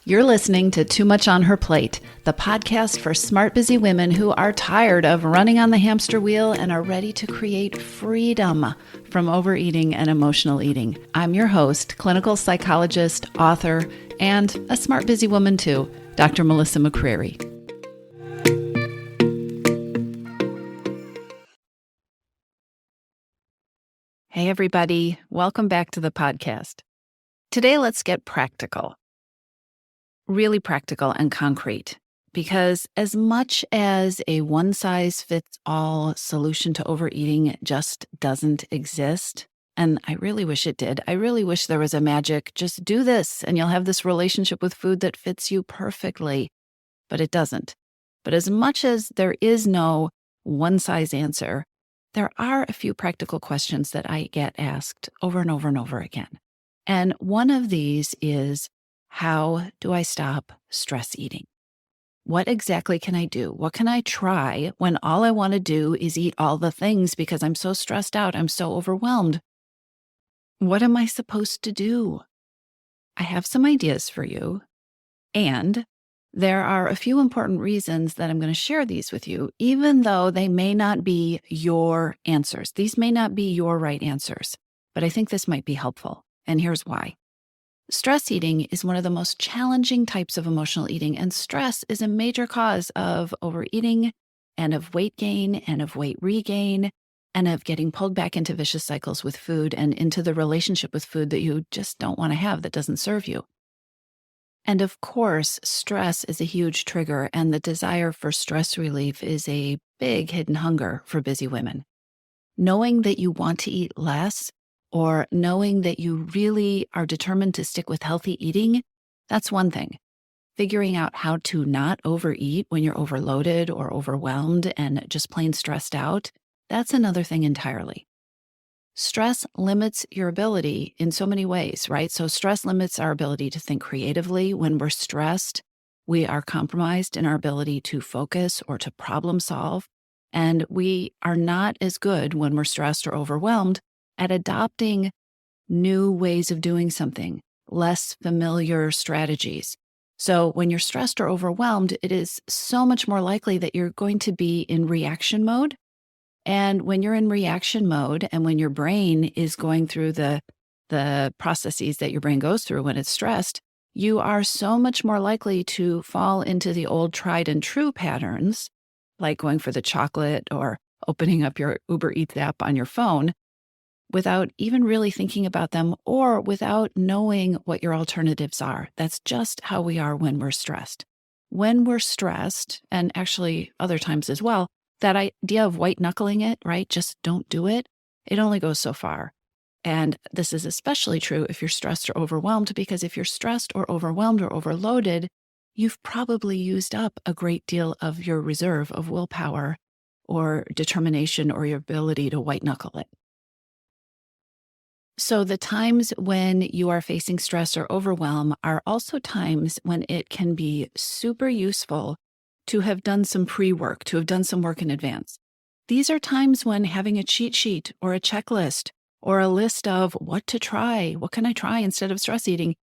You're listening to Too Much on Her Plate, the podcast for smart, busy women who are tired of running on the hamster wheel and are ready to create freedom from overeating and emotional eating. I'm your host, clinical psychologist, author, and a smart, busy woman too, Dr. Melissa McCreary. Hey, everybody. Welcome back to the podcast. Today, let's get practical. Really practical and concrete, because as much as a one-size-fits-all solution to overeating just doesn't exist, and I really wish it did. I really wish there was a magic, just do this and you'll have this relationship with food that fits you perfectly, but it doesn't. But as much as there is no one-size answer, there are a few practical questions that I get asked over and over and over again. And one of these is, how do I stop stress eating? What exactly can I do? What can I try when all I want to do is eat all the things because I'm so stressed out, I'm so overwhelmed? What am I supposed to do? I have some ideas for you, and there are a few important reasons that I'm going to share these with you, even though they may not be your answers. These may not be your right answers, but I think this might be helpful, and here's why. Stress eating is one of the most challenging types of emotional eating, and stress is a major cause of overeating and of weight gain and of weight regain and of getting pulled back into vicious cycles with food and into the relationship with food that you just don't want to have, that doesn't serve you. And of course, stress is a huge trigger, and the desire for stress relief is a big hidden hunger for busy women. Knowing that you want to eat less, or knowing that you really are determined to stick with healthy eating, that's one thing. Figuring out how to not overeat when you're overloaded or overwhelmed and just plain stressed out, that's another thing entirely. Stress limits your ability in so many ways, right? So stress limits our ability to think creatively. When we're stressed, we are compromised in our ability to focus or to problem solve. And we are not as good when we're stressed or overwhelmed at adopting new ways of doing something, less familiar strategies. So when you're stressed or overwhelmed, it is so much more likely that you're going to be in reaction mode. And when you're in reaction mode and when your brain is going through the processes that your brain goes through when it's stressed, you are so much more likely to fall into the old tried and true patterns, like going for the chocolate or opening up your Uber Eats app on your phone, without even really thinking about them or without knowing what your alternatives are. That's just how we are when we're stressed. When we're stressed, and actually other times as well, that idea of white knuckling it, right? Just don't do it. It only goes so far. And this is especially true if you're stressed or overwhelmed, because if you're stressed or overwhelmed or overloaded, you've probably used up a great deal of your reserve of willpower or determination or your ability to white knuckle it. So the times when you are facing stress or overwhelm are also times when it can be super useful to have done some pre-work, to have done some work in advance. These are times when having a cheat sheet or a checklist or a list of what to try, what can I try instead of stress eating,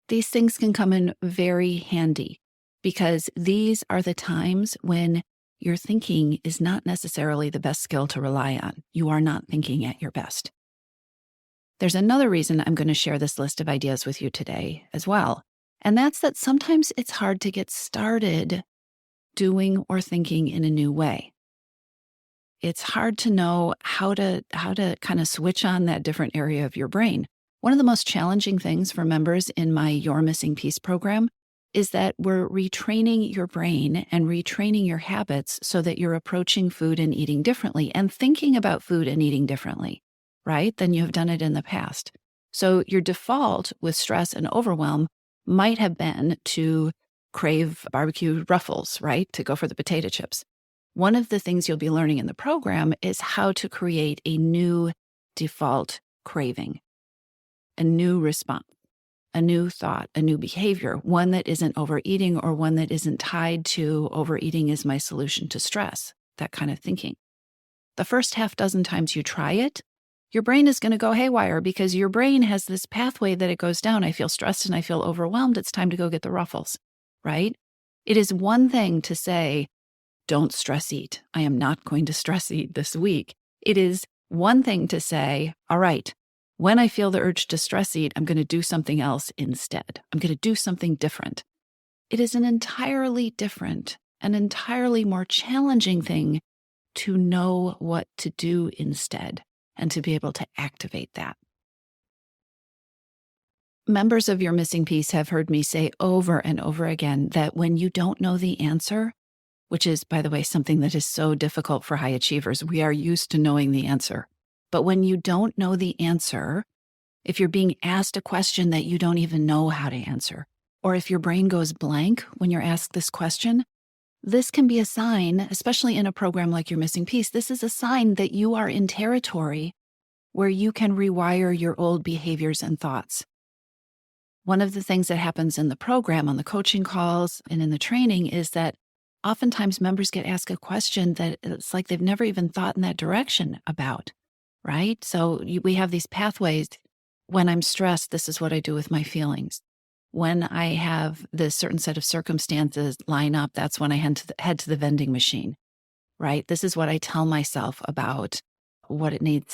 these things can come in very handy, because these are the times when your thinking is not necessarily the best skill to rely on. You are not thinking at your best. There's another reason I'm going to share this list of ideas with you today as well, and that's that sometimes it's hard to get started doing or thinking in a new way. It's hard to know how to kind of switch on that different area of your brain. One of the most challenging things for members in my Your Missing Piece program is that we're retraining your brain and retraining your habits so that you're approaching food and eating differently and thinking about food and eating differently, right, than you have done it in the past. So your default with stress and overwhelm might have been to crave barbecue ruffles, right, to go for the potato chips. One of the things you'll be learning in the program is how to create a new default craving, a new response, a new thought, a new behavior, one that isn't overeating or one that isn't tied to overeating is my solution to stress, that kind of thinking. The first half dozen times you try it, your brain is going to go haywire because your brain has this pathway that it goes down. I feel stressed and I feel overwhelmed. It's time to go get the ruffles, right? It is one thing to say, don't stress eat. I am not going to stress eat this week. It is one thing to say, all right, when I feel the urge to stress eat, I'm going to do something else instead. I'm going to do something different. It is an entirely different, an entirely more challenging thing to know what to do instead and to be able to activate that. Members of Your Missing Piece have heard me say over and over again that when you don't know the answer, which is, by the way, something that is so difficult for high achievers, we are used to knowing the answer. But when you don't know the answer, if you're being asked a question that you don't even know how to answer, or if your brain goes blank when you're asked this question, this can be a sign, especially in a program like Your Missing Piece, this is a sign that you are in territory where you can rewire your old behaviors and thoughts. One of the things that happens in the program, on the coaching calls and in the training, is that oftentimes members get asked a question that it's like they've never even thought in that direction about, right? So we have these pathways. When I'm stressed, this is what I do with my feelings. When I have this certain set of circumstances line up, that's when I head to the vending machine, right? This is what I tell myself about what I need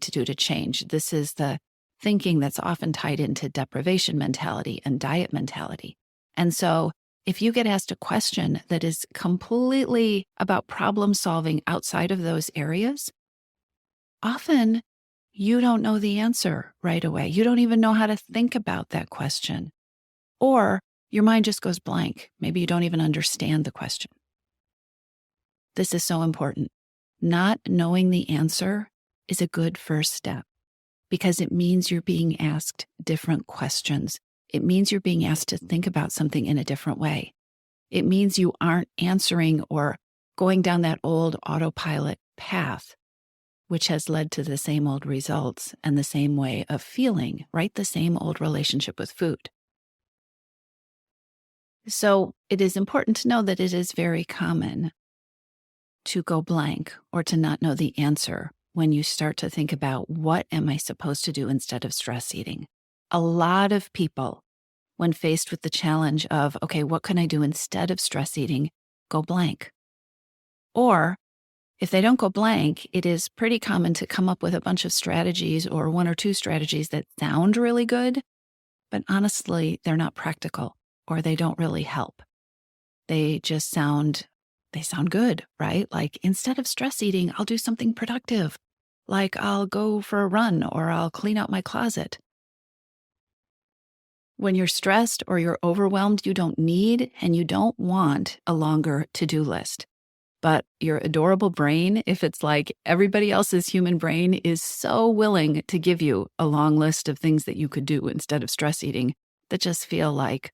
to do to change. This is the thinking that's often tied into deprivation mentality and diet mentality. And so if you get asked a question that is completely about problem solving outside of those areas, often you don't know the answer right away. You don't even know how to think about that question. Or your mind just goes blank. Maybe you don't even understand the question. This is so important. Not knowing the answer is a good first step because it means you're being asked different questions. It means you're being asked to think about something in a different way. It means you aren't answering or going down that old autopilot path, which has led to the same old results and the same way of feeling, right? The same old relationship with food. So it is important to know that it is very common to go blank or to not know the answer when you start to think about what am I supposed to do instead of stress eating. A lot of people, when faced with the challenge of, okay, what can I do instead of stress eating, go blank. Or if they don't go blank, it is pretty common to come up with a bunch of strategies or one or two strategies that sound really good, but honestly, they're not practical or they don't really help. They just sound good, right? Like instead of stress eating, I'll do something productive. Like I'll go for a run or I'll clean out my closet. When you're stressed or you're overwhelmed, you don't need and you don't want a longer to-do list. But your adorable brain, if it's like everybody else's human brain, is so willing to give you a long list of things that you could do instead of stress eating that just feel like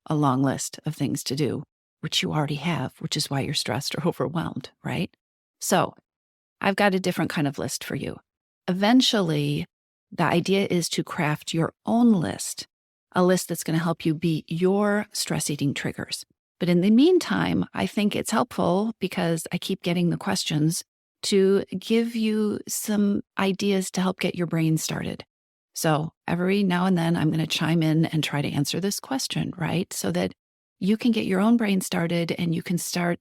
a long list of things to do, which you already have, which is why you're stressed or overwhelmed, right? So I've got a different kind of list for you. Eventually, the idea is to craft your own list, a list that's going to help you beat your stress eating triggers. But in the meantime, I think it's helpful because I keep getting the questions to give you some ideas to help get your brain started. So every now and then I'm going to chime in and try to answer this question, right? So that you can get your own brain started and you can start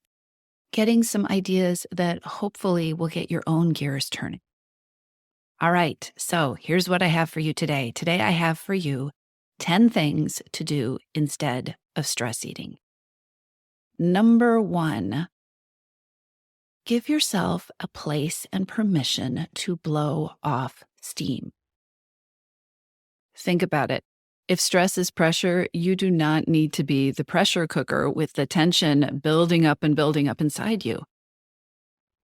getting some ideas that hopefully will get your own gears turning. All right, so here's what I have for you today. Today I have for you 10 things to do instead of stress eating. Number 1, give yourself a place and permission to blow off steam. Think about it. If stress is pressure, you do not need to be the pressure cooker with the tension building up and building up inside you.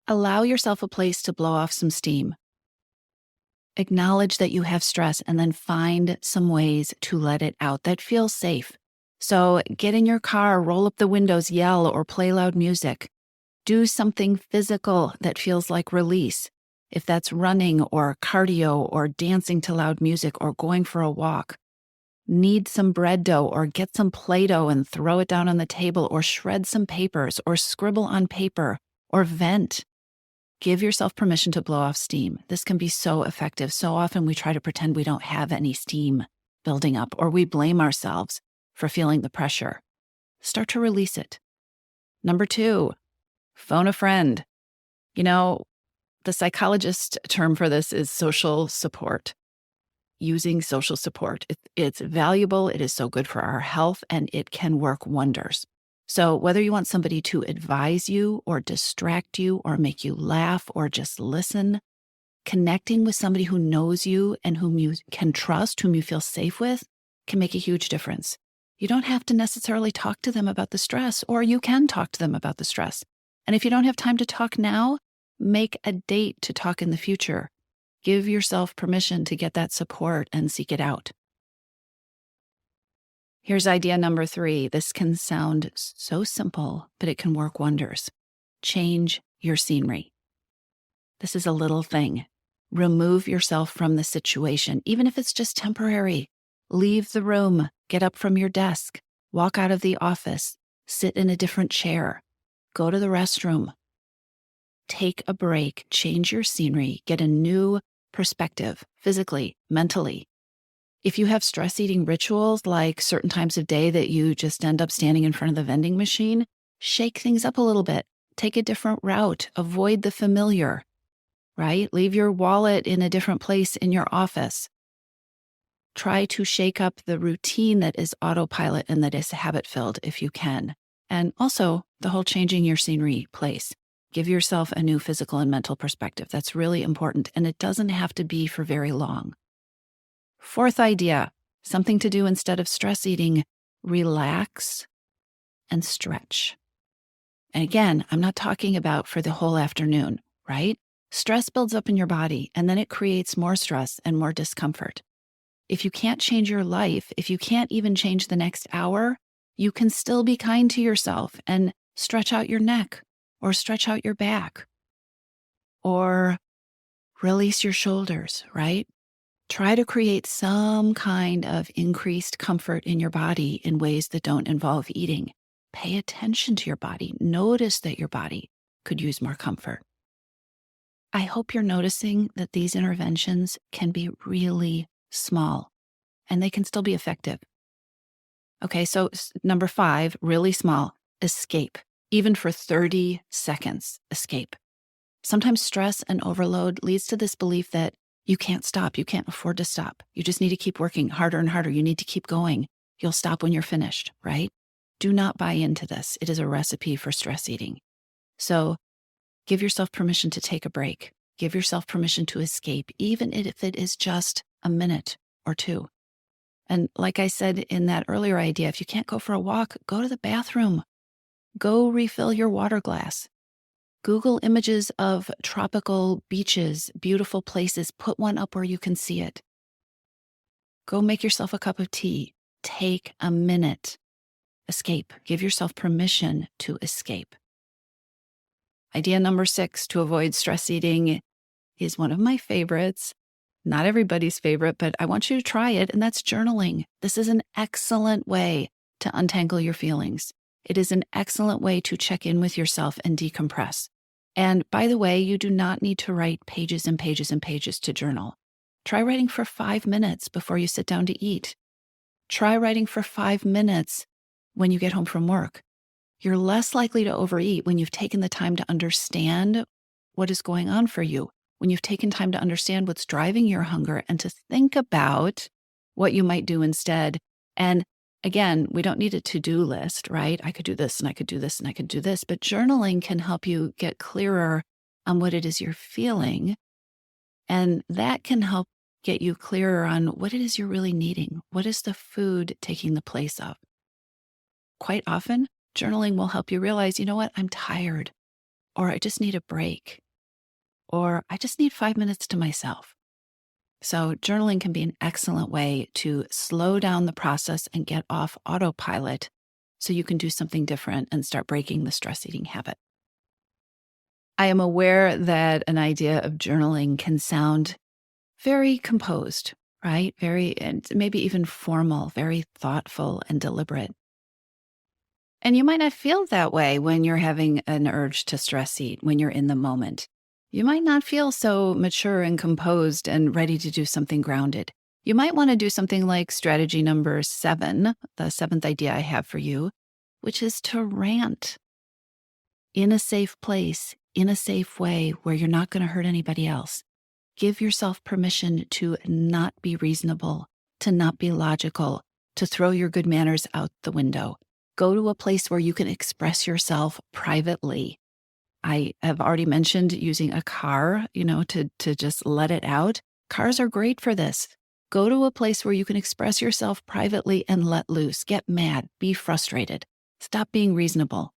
Allow yourself a place to blow off some steam. Acknowledge that you have stress and then find some ways to let it out that feel safe. So get in your car, roll up the windows, yell, or play loud music. Do something physical that feels like release. If that's running or cardio or dancing to loud music or going for a walk. Knead some bread dough or get some Play-Doh and throw it down on the table or shred some papers or scribble on paper or vent. Give yourself permission to blow off steam. This can be so effective. So often we try to pretend we don't have any steam building up, or we blame ourselves for feeling the pressure. Start to release it. Number 2, phone a friend. The psychologist term for this is social support. Using social support. It's valuable. It is so good for our health, and it can work wonders. So whether you want somebody to advise you or distract you or make you laugh or just listen, connecting with somebody who knows you and whom you can trust, whom you feel safe with, can make a huge difference. You don't have to necessarily talk to them about the stress, or you can talk to them about the stress. And if you don't have time to talk now, make a date to talk in the future. Give yourself permission to get that support and seek it out. Here's idea number 3. This can sound so simple, but it can work wonders. Change your scenery. This is a little thing. Remove yourself from the situation, even if it's just temporary. Leave the room, get up from your desk, walk out of the office, sit in a different chair, go to the restroom. Take a break, change your scenery, get a new perspective, physically, mentally. If you have stress eating rituals, like certain times of day that you just end up standing in front of the vending machine, shake things up a little bit. Take a different route. Avoid the familiar, right? Leave your wallet in a different place in your office. Try to shake up the routine that is autopilot and that is habit-filled if you can. And also the whole changing your scenery place. Give yourself a new physical and mental perspective. That's really important, and it doesn't have to be for very long. 4th idea, something to do instead of stress eating: relax and stretch. And again, I'm not talking about for the whole afternoon, right? Stress builds up in your body, and then it creates more stress and more discomfort. If you can't change your life, if you can't even change the next hour, you can still be kind to yourself and stretch out your neck, or stretch out your back, or release your shoulders, right? Try to create some kind of increased comfort in your body in ways that don't involve eating. Pay attention to your body. Notice that your body could use more comfort. I hope you're noticing that these interventions can be really small, and they can still be effective. Okay, so number 5, really small: escape. Even for 30 seconds, escape. Sometimes stress and overload leads to this belief that you can't stop. You can't afford to stop. You just need to keep working harder and harder. You need to keep going. You'll stop when you're finished, right? Do not buy into this. It is a recipe for stress eating. So give yourself permission to take a break. Give yourself permission to escape, even if it is just a minute or 2. And like I said in that earlier idea, if you can't go for a walk, go to the bathroom. Go refill your water glass. Google images of tropical beaches, beautiful places. Put one up where you can see it. Go make yourself a cup of tea. Take a minute. Escape. Give yourself permission to escape. Idea number 6 to avoid stress eating is one of my favorites. Not everybody's favorite, but I want you to try it, and that's journaling. This is an excellent way to untangle your feelings. It is an excellent way to check in with yourself and decompress. And by the way, you do not need to write pages and pages and pages to journal. Try writing for 5 minutes before you sit down to eat. Try writing for 5 minutes when you get home from work. You're less likely to overeat when you've taken the time to understand what is going on for you, when you've taken time to understand what's driving your hunger and to think about what you might do instead. And again, we don't need a to-do list, right? I could do this and I could do this and I could do this, but journaling can help you get clearer on what it is you're feeling. And that can help get you clearer on what it is you're really needing. What is the food taking the place of? Quite often, journaling will help you realize, you know what, I'm tired, or I just need a break, or I just need 5 minutes to myself. So journaling can be an excellent way to slow down the process and get off autopilot so you can do something different and start breaking the stress eating habit. I am aware that an idea of journaling can sound very composed, right? And maybe even formal, very thoughtful and deliberate. And you might not feel that way when you're having an urge to stress eat, when you're in the moment. You might not feel so mature and composed and ready to do something grounded. You might want to do something like strategy number 7, the seventh idea I have for you, which is to rant in a safe place, in a safe way where you're not going to hurt anybody else. Give yourself permission to not be reasonable, to not be logical, to throw your good manners out the window. Go to a place where you can express yourself privately. I have already mentioned using a car, to just let it out. Cars are great for this. Go to a place where you can express yourself privately and let loose. Get mad, be frustrated. Stop being reasonable.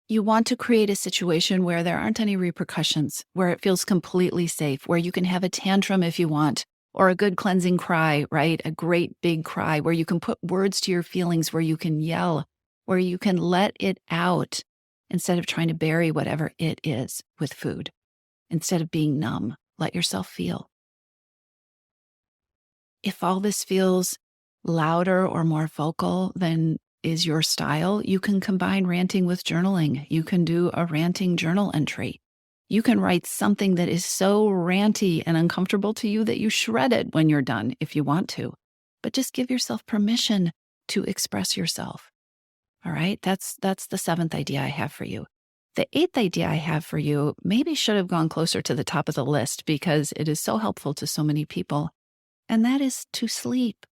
You want to create a situation where there aren't any repercussions, where it feels completely safe, where you can have a tantrum if you want, or a good cleansing cry, right? A great big cry where you can put words to your feelings, where you can yell, where you can let it out instead of trying to bury whatever it is with food. Instead of being numb, let yourself feel. If all this feels louder or more vocal than is your style, you can combine ranting with journaling. You can do a ranting journal entry. You can write something that is so ranty and uncomfortable to you that you shred it when you're done if you want to. But just give yourself permission to express yourself. All right, that's the seventh idea I have for you. The eighth idea I have for you maybe should have gone closer to the top of the list because it is so helpful to so many people, and that is to sleep.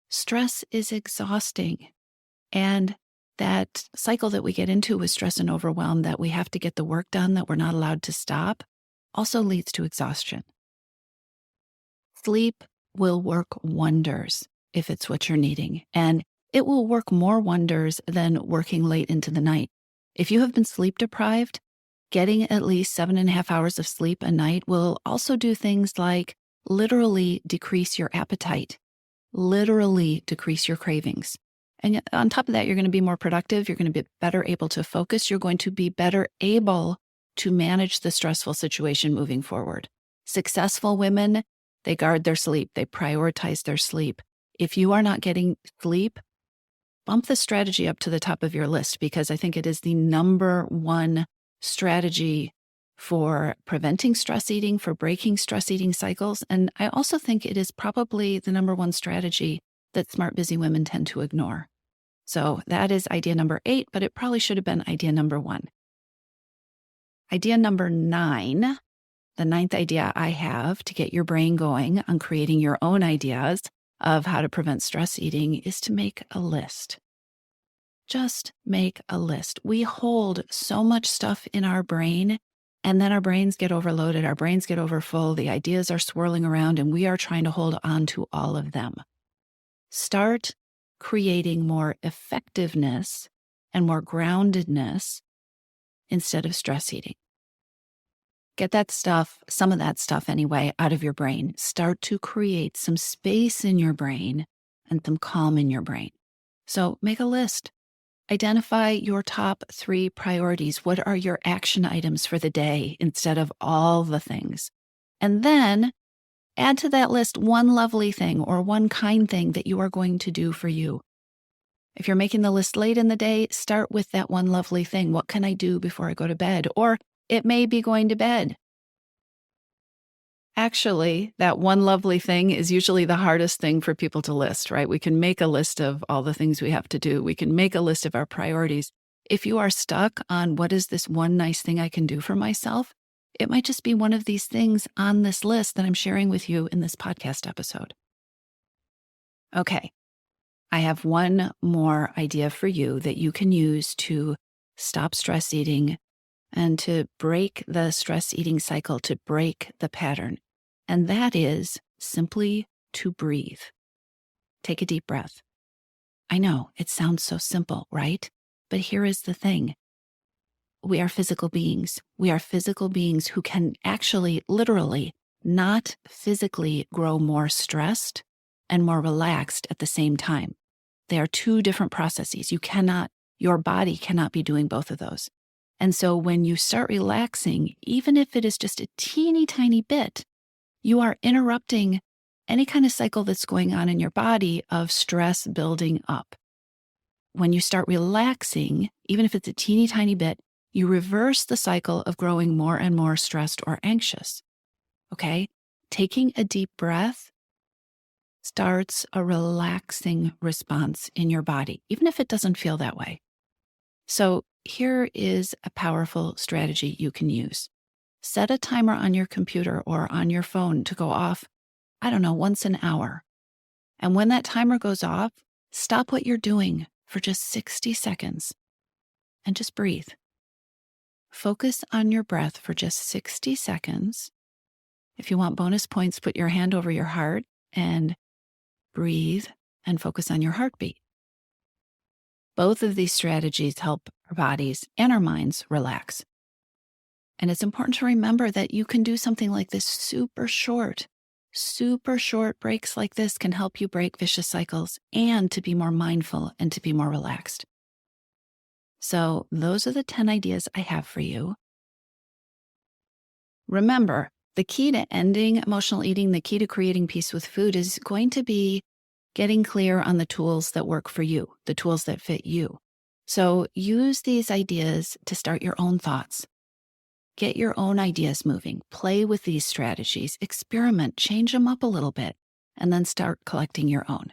Stress is exhausting. And that cycle that we get into with stress and overwhelm, that we have to get the work done, that we're not allowed to stop, also leads to exhaustion. Sleep will work wonders if it's what you're needing. And it will work more wonders than working late into the night. If you have been sleep deprived, getting at least 7.5 hours of sleep a night will also do things like literally decrease your appetite, literally decrease your cravings. And on top of that, you're going to be more productive. You're going to be better able to focus. You're going to be better able to manage the stressful situation moving forward. Successful women, they guard their sleep. They prioritize their sleep. If you are not getting sleep, bump the strategy up to the top of your list, because I think it is the number one strategy for preventing stress eating, for breaking stress eating cycles. And I also think it is probably the number one strategy that smart, busy women tend to ignore. So that is idea number 8, but it probably should have been idea number 1. Idea number 9, the 9th idea I have to get your brain going on creating your own ideas of how to prevent stress eating, is to make a list. Just make a list. We hold so much stuff in our brain, and then our brains get overloaded, our brains get overfull, the ideas are swirling around, and we are trying to hold on to all of them. Start creating more effectiveness and more groundedness instead of stress eating. Get that stuff, some of that stuff anyway, out of your brain. Start to create some space in your brain and some calm in your brain. So make a list. Identify your top 3 priorities. What are your action items for the day instead of all the things? And then add to that list one lovely thing or one kind thing that you are going to do for you. If you're making the list late in the day, start with that one lovely thing. What can I do before I go to bed? Or it may be going to bed. Actually, that one lovely thing is usually the hardest thing for people to list, right? We can make a list of all the things we have to do. We can make a list of our priorities. If you are stuck on what is this one nice thing I can do for myself, it might just be one of these things on this list that I'm sharing with you in this podcast episode. Okay, I have one more idea for you that you can use to stop stress eating and to break the stress eating cycle, to break the pattern. And that is simply to breathe. Take a deep breath. I know it sounds so simple, right? But here is the thing. We are physical beings. We are physical beings who can actually, literally, not physically grow more stressed and more relaxed at the same time. They are 2 different processes. Your body cannot be doing both of those. And so when you start relaxing, even if it is just a teeny tiny bit, you are interrupting any kind of cycle that's going on in your body of stress building up. When you start relaxing, even if it's a teeny tiny bit, you reverse the cycle of growing more and more stressed or anxious. Okay? Taking a deep breath starts a relaxing response in your body, even if it doesn't feel that way. So here is a powerful strategy you can use. Set a timer on your computer or on your phone to go off, once an hour. And when that timer goes off, stop what you're doing for just 60 seconds and just breathe. Focus on your breath for just 60 seconds. If you want bonus points, put your hand over your heart and breathe and focus on your heartbeat. Both of these strategies help our bodies and our minds relax. And it's important to remember that you can do something like this super short breaks like this can help you break vicious cycles and to be more mindful and to be more relaxed. So those are the 10 ideas I have for you. Remember, the key to ending emotional eating, the key to creating peace with food is going to be getting clear on the tools that work for you, the tools that fit you. So use these ideas to start your own thoughts. Get your own ideas moving. Play with these strategies. Experiment. Change them up a little bit. And then start collecting your own.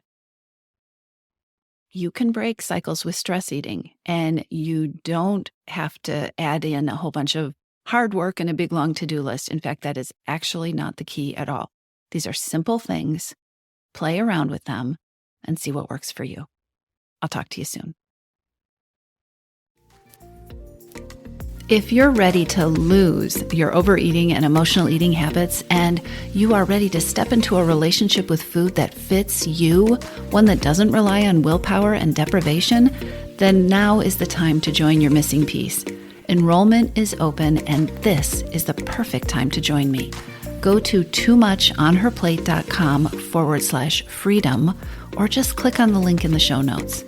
You can break cycles with stress eating, and you don't have to add in a whole bunch of hard work and a big, long to-do list. In fact, that is actually not the key at all. These are simple things. Play around with them and see what works for you. I'll talk to you soon. If you're ready to lose your overeating and emotional eating habits, and you are ready to step into a relationship with food that fits you, one that doesn't rely on willpower and deprivation, then now is the time to join your missing piece. Enrollment is open, and this is the perfect time to join me. Go to toomuchonherplate.com/freedom, or just click on the link in the show notes.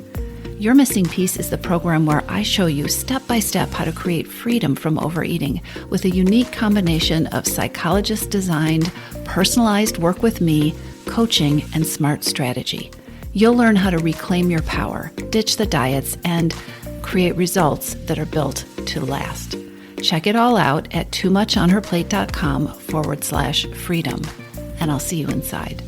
Your Missing Piece is the program where I show you step-by-step how to create freedom from overeating with a unique combination of psychologist-designed, personalized work with me, coaching, and smart strategy. You'll learn how to reclaim your power, ditch the diets, and create results that are built to last. Check it all out at toomuchonherplate.com/freedom, and I'll see you inside.